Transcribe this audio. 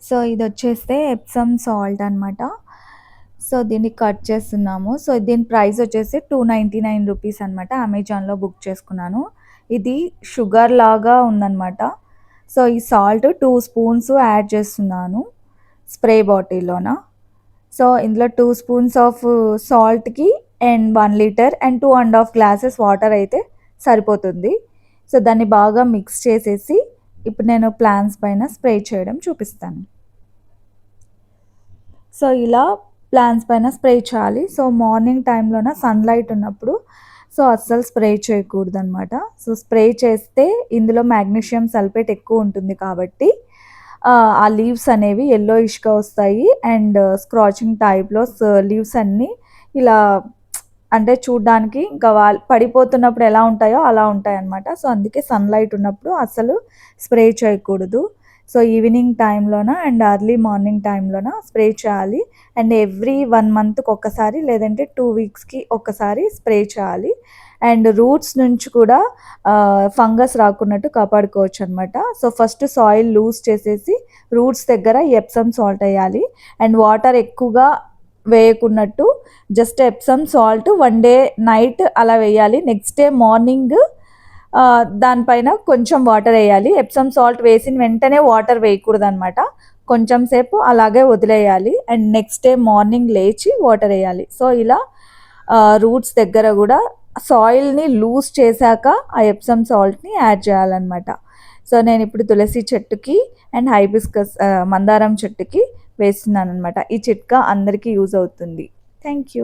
So ఇదొచ్చేస్తే Epsom salt అనమాట. So దీన్ని cut చేస్తున్నాము. సో దీని ప్రైస్ వచ్చేసి 299 రూపీస్ అనమాట. అమెజాన్‌లో బుక్ చేసుకున్నాను. ఇది షుగర్ లాగా ఉందనమాట. సో ఈ సాల్ట్ 2 స్పూన్స్ యాడ్ చేస్తున్నాను స్ప్రే బాటిల్‌లోన. సో ఇందులో 2 స్పూన్స్ ఆఫ్ సాల్ట్‌కి and 1 litre and 2½ glasses water అయితే సరిపోతుంది. సో దాన్ని బాగా మిక్స్ చేసేసి ఇప్పుడు నేను ప్లాంట్స్ పైన స్ప్రే చేయడం చూపిస్తాను. సో ఇలా ప్లాంట్స్ పైన స్ప్రే చేయాలి. సో మార్నింగ్ టైంలోన సన్లైట్ ఉన్నప్పుడు సో అస్సలు స్ప్రే చేయకూడదనమాట. సో స్ప్రే చేస్తే ఇందులో మాగ్నీషియం సల్ఫేట్ ఎక్కువ ఉంటుంది కాబట్టి ఆ లీవ్స్ అనేవి యెల్లోయిష్‌గా వస్తాయి అండ్ స్క్రాచింగ్ టైప్‌లో లీవ్స్ అన్నీ ఇలా అంటే చూడ్డానికి ఇంకా పడిపోతున్నప్పుడు ఎలా ఉంటాయో అలా ఉంటాయన్నమాట. సో అందుకే సన్లైట్ ఉన్నప్పుడు అసలు స్ప్రే చేయకూడదు. సో ఈవినింగ్ టైంలోన అండ్ ఎర్లీ మార్నింగ్ టైంలోన స్ప్రే చేయాలి. అండ్ ఎవ్రీ 1 మంత్‌కి ఒక్కసారి లేదంటే 2 వీక్స్‌కి ఒక్కసారి స్ప్రే చేయాలి. అండ్ రూట్స్ నుంచి కూడా ఫంగస్ రాకున్నట్టు కాపాడుకోవచ్చు అనమాట. సో ఫస్ట్ సాయిల్ లూజ్ చేసేసి రూట్స్ దగ్గర ఎప్సమ్ సాల్ట్ వేయాలి. అండ్ వాటర్ ఎక్కువగా వేయకున్నట్టు just Epsom salt 1 day night అలా వేయాలి. నెక్స్ట్ డే మార్నింగ్ దానిపైన కొంచెం వాటర్ వేయాలి. ఎప్సమ్ సాల్ట్ వేసిన వెంటనే వాటర్ వేయకూడదు అనమాట. కొంచెం సేపు అలాగే వదిలేయాలి అండ్ నెక్స్ట్ డే మార్నింగ్ లేచి వాటర్ వేయాలి. సో ఇలా రూట్స్ దగ్గర కూడా సాయిల్ని లూజ్ చేశాక ఆ ఎప్సమ్ సాల్ట్ని యాడ్ చేయాలన్నమాట. సో నేను ఇప్పుడు తులసి చెట్టుకి అండ్ హైబిస్కస్ మందారం చెట్టుకి వేస్తున్నాను అనమాట. ఈ చిట్కా అందరికీ యూజ్ అవుతుంది. Thank you.